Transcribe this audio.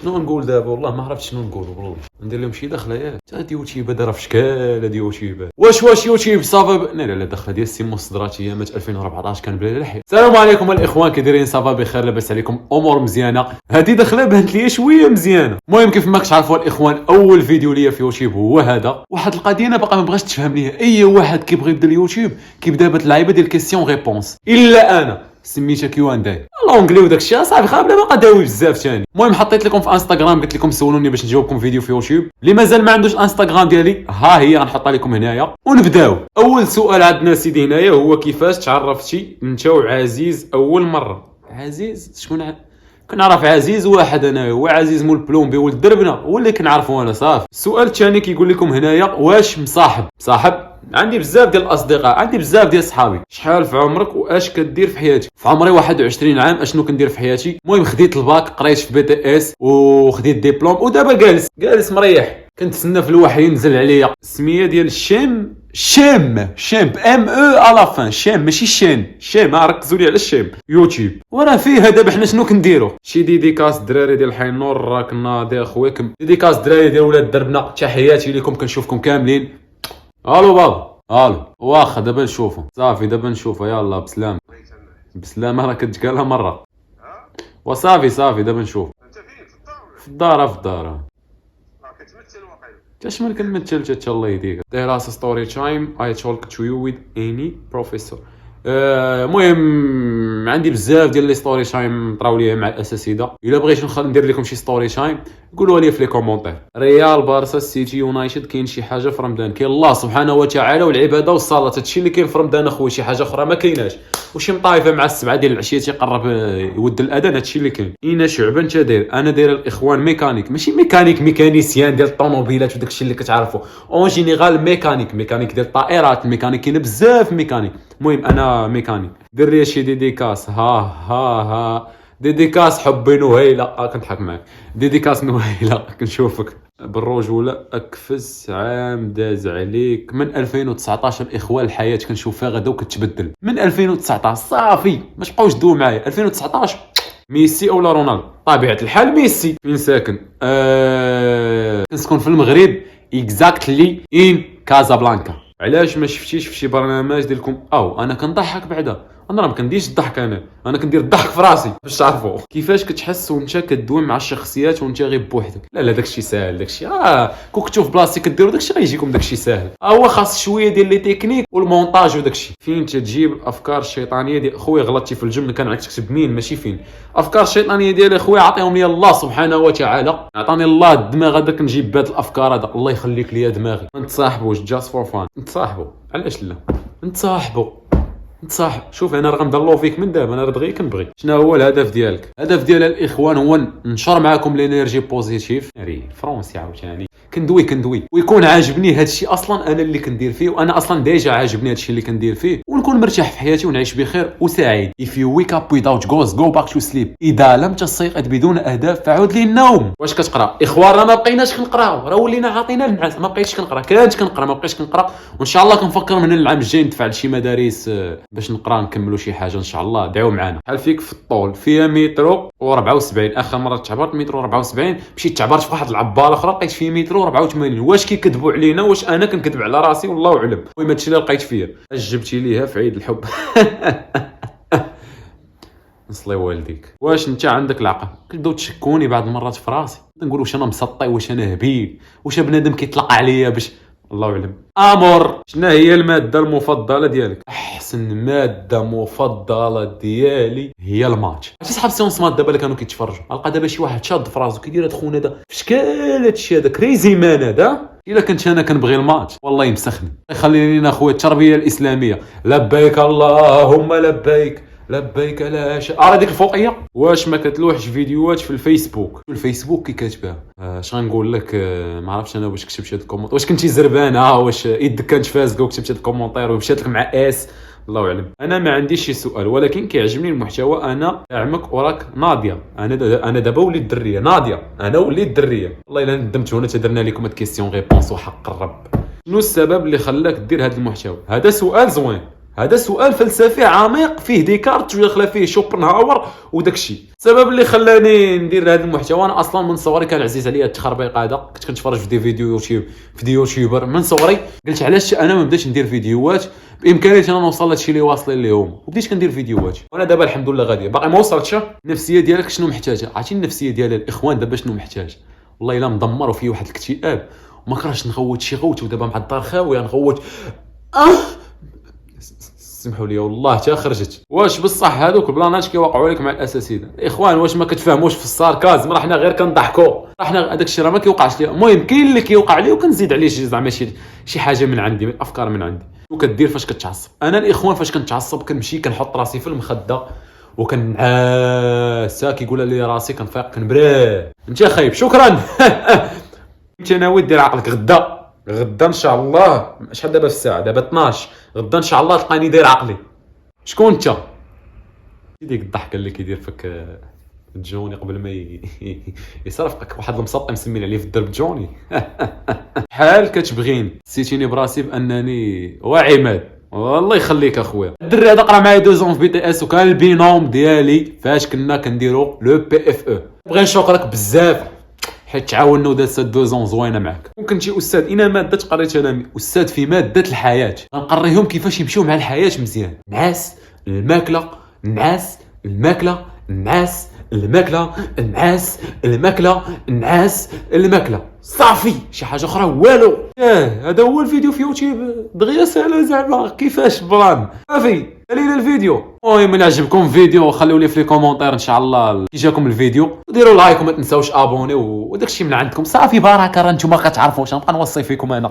شنو نقول دابا؟ والله ما عرفت شنو نقول. والله ندير لهم شي دخله ياك تا يوتيوب دايره في شكال هادي يوتيوب. واش يوتيوب صافا لا دخله ديال السي مصدرات ايامات 2014 كان بلا لحيه. السلام عليكم الاخوان، كي دايرين؟ صافا بخير، لاباس عليكم؟ امور مزيانه. هادي دخله بانت لي شويه مزيانه. المهم كيف ما كتعرفوا الاخوان، اول فيديو ليا في يوتيوب هو هذا. واحد القضيه انا باقا ما بغاش تفهم ليا. اي واحد كيبغي يبدا اليوتيوب كيبدا بهاد اللعيبه ديال كيسيون ريبونس، الا انا سميتها كيوان داي لونجلي وداك الشيء صافي خابله ما قداوي بزاف ثاني. المهم حطيت لكم في انستغرام، قلت لكم سولوني باش نجاوبكم فيديو في يوتيوب. اللي مازال ما عندوش انستغرام ديالي ها هي غنحطها لكم هنايا ونبداو. اول سؤال عندنا سيدي هنايا هو كيفاش تعرفتي انت وعزيز اول مره؟ عزيز شكون؟ كنعرف عزيز واحد انا، هو عزيز مول بلومبي ولد دربنا، هو اللي كنعرفو انا صافي. السؤال الثاني كيقول لكم هنايا واش مصاحب؟ عندي بزاف ديال الاصدقاء، عندي بزاف ديال صحابي. شحال في عمرك واش كدير في حياتك؟ في عمري 21 عام. اشنو كندير في حياتي؟ المهم خديت الباك، قريت في بي تي اس وخديت ديبلوم ودابا جالس مريح. كنتسنى في الوحي ينزل عليا السميه ديال شام ام او على فان شام ماشي شام ركزوا لي على الشام يوتيوب. وراه فيها دابا حنا شنو كنديروا؟ شي ديديكاس دراري ديال حي النور، راك ناضي اخوياكم. ديديكاس دراري ديال ولاد دربنا، تحياتي لكم، كنشوفكم كاملين. الو بابا، الو واخا دابا نشوفو صافي، دابا نشوفو يلا بسلامه راه كتقالها مره وصافي دابا نشوف. انت فين؟ في الدار كتمثل واقيلا. اش ما كنمثلش حتى الله يهديك. داير ستوري تايم اي تولك تو يو ويز اني بروفيسور. المهم عندي بزاف ديال لي ستوري تايم طراو ليا مع الاساتذه. الا بغيتو ندير لكم شي ستوري تايم قولوا لي في لي كومونتير. ريال بارسا سيتي يونايتد، كاين شي حاجه في رمضان؟ كاين الله سبحانه وتعالى والعباده والصلاه، هادشي اللي كاين في رمضان اخويا. شي حاجه اخرى ما كايناش. وشي مطايفه مع السبعه ديال العشيه تيقرب يود الاذان، هادشي اللي كاين. اين شعبا انت داير؟ انا داير الاخوان ميكانيك، ماشي ميكانيسيان ديال الطوموبيلات وداكشي اللي كتعرفوا. اون جينيرال ميكانيك ديال الطائرات، الميكانيك كاين بزاف ميكانيك. المهم انا ميكانيك. دير لي شي ديديكاس. ها ديديكاس حبي نوهيله. كنضحك معاك. ديديكاس نوهيله كنشوفك بالرجوله. اكفز عام داز عليك من 2019 الاخوان. الحياه كنشوف فيها غدا وكتبدل من 2019 صافي، ما تبقاوش تدوو معايا. 2019 ميسي اولا رونالدو؟ طبيعه الحال ميسي. فين ساكن؟ كنسكن في المغرب، اكزاكتلي ان كازابلانكا. علاش ما شفتيش في شي برنامج ديالكم؟ انا كنضحك بعدا. انا راه ما كنديرش الضحك، انا كندير الضحك في راسي باش تعرفوا. كيفاش كتحس وانت كدوي مع الشخصيات وانت غير بوحدك؟ لا داكشي ساهل. داكشي كون كنتو في بلاصتي كديروا داكشي غيجيكم داكشي ساهل. هو خاص شويه ديال لي تكنيك والمونتاج وداكشي. فين تجيب الافكار الشيطانيه ديال خويا؟ غلطتي في الجمله، كان عندك تكتب مين ماشي فين. افكار الشيطانيه ديالي خويا عطيهم لي الله سبحانه وتعالى. عطاني الله الدماغ هذاك نجيب بهاد الافكار هذا. الله يخليك ليا دماغي. نتصاحبوش جاست فور فان، نتصاحبوا علاش لا؟ نتصاحبوا شوف انا راه غندلو فيك من دابا. انا راه دغيا كنبغي. شنو هو الهدف ديالك؟ الهدف ديال الاخوان هو ننشر معكم الانرجي بوزيتيف. فرونسي عاوتاني كندوي ويكون عاجبني هادشي اصلا انا اللي كندير فيه، وانا اصلا ديجا عاجبني هادشي اللي كندير فيه، ونكون مرتاح في حياتي ونعيش بخير وسعيد. if you wake up without goals go back to sleep. اذا لم تستيقظ بدون اهداف فعود للنوم. واش كتقرا؟ اخوان راه ما بقيناش كنقراو، راه ولينا عاطينا النعاس. ما بقيتش كنقرا، كنت كنقرا ما بقيتش كنقرا. وان شاء الله كنفكر من العام الجاي ندفع لشي مدارس باش نقرا نكملوا شي حاجه ان شاء الله. دعوا معنا. بحال فيك في الطول فيها مترو و74. اخر مره تعبرت مترو 74، مشيت تعبرت في واحد العباله اخرى لقيت فيه مترو 84. واش كيكذبوا علينا؟ واش انا كنكذب على راسي؟ والله اعلم. المهم هادشي اللي لقيت فيا. اش جبتي ليها في عيد الحب؟ نصلي والديك. واش انت عندك العقل؟ كتبداو تشكوني بعض المرات في راسي، نقول واش انا مسطي، واش انا هبيل، واش بنادم كيطلق عليا باش الله اعلم. امور، شنو هي الماده المفضله ديالك؟ احسن ماده مفضله ديالي هي الماتش. عرفتي صحاب سيونس مات دابا اللي كانوا كيتفرجوا، لقى دابا شي واحد شاد في راسو كيدير هاد خونا هذا في شكال هادشي هذا كريزي مان هذا. الا كنت انا كنبغي الماتش والله يمسخني. يخلي لينا خويا التربيه الاسلاميه. لبيك اللهم لبيك لا شاء. ديك الفوقيه. واش ما كتلوحش فيديوهات في الفيسبوك كي كاتبها؟ اش غنقول لك؟ ما عرفتش انا واش كتبت هاد الكومونت، واش كنتي زربانه، واش يدك كانت فازقه وكتبت هاد الكومونتير ومشات لك مع اس الله اعلم. انا ما عنديش شي سؤال، ولكن كيعجبني المحتوى. انا دعمك وراك ناضيه. انا دابا وليت دريه ناضيه. انا وليت دريه. والله الا ندمت هنا تدرنا لكم هاد كيسيون ريبونس وحق الرب. شنو السبب اللي خلاك دير هاد المحتوى؟ هذا سؤال زوين. هذا سؤال فلسفي عميق فيه ديكارت وداخله فيه شوبنهاور وداك الشيء. السبب اللي خلاني ندير هذا المحتوى، انا اصلا من صغري كان عزيز عليا التخربيق هذا، كنت كنتفرج في دي فيديو يوتيوب في دي يوتيوبر من صغري. قلت علاش انا ما نبداش ندير فيديوهات بامكانياتي انا نوصل لهادشي اللي واصلين ليهم، وبديت كندير فيديوهات. وانا دابا الحمد لله غادي، باقي ما وصلتش. النفسيه ديالك شنو محتاجه؟ عرفتي النفسيه ديال الاخوان دابا شنو محتاج؟ والله الا مدمر وفيه واحد الاكتئاب وما كرهتش نغوت شي غوت، ودابا مع الدار خاويه نغوت. سمحوا لي والله تا خرجت. واش بصح هذوك البلانات كيوقعوا لك مع الاساتذه الاخوان؟ واش ما كتفهموش في الساركازم؟ راه حنا غير كنضحكوا، راه هذاك الشيء راه ما كيوقعش ليه. المهم كاين اللي كيوقع ليه وكنزيد عليه شي زعما شي حاجه من عندي، من افكار من عندي. وكدير فاش كتعصب. انا الاخوان فاش كنتعصب كنمشي كنحط راسي في المخده وكنعاسه، كيقول لي راسي كنفيق كنبراه. انت خايب شكرا. انت ناوي دير عقلك غدا ان شاء الله. شحال دابا في الساعه؟ دابا 12. غدا ان شاء الله تلقاني داير عقلي. شكون انت؟ ديك الضحكه اللي كيدير فيك جوني قبل ما يصرفك واحد المسطي مسمين عليه في الدرب جوني. حال كتبغيني سيتيني براسي بانني وعماد. والله يخليك اخويا. الدري هذا قرا معايا 2 في بي تي اس، وكان البينوم ديالي فاش كنا كنديرو لو بي اف او. بغي نشكرك بزاف حيت تعاوننا ودازت 2 زوينه معاك. ممكن شي استاذ اين ماده قريت انا استاذ في ماده الحياه، غنقريهم كيفاش يمشيو مع الحياه مزيان. نعاس الماكله، نعاس الماكله، نعاس الماكله، نعاس الماكله، نعاس الماكله، صافي. شي حاجه اخرى والو. هذا هو الفيديو في يوتيوب دغيا سهله زعما كيفاش بران. صافي دليل الفيديو. المهم الا عجبكم فيديو خليو لي في لي كومونتير ان شاء الله كي جاكم الفيديو، وديروا لايك وما تنساوش ابوني وداكشي من عندكم. صافي بركه، راه نتوما كتعرفوا واش نبقى نوصي فيكم انا.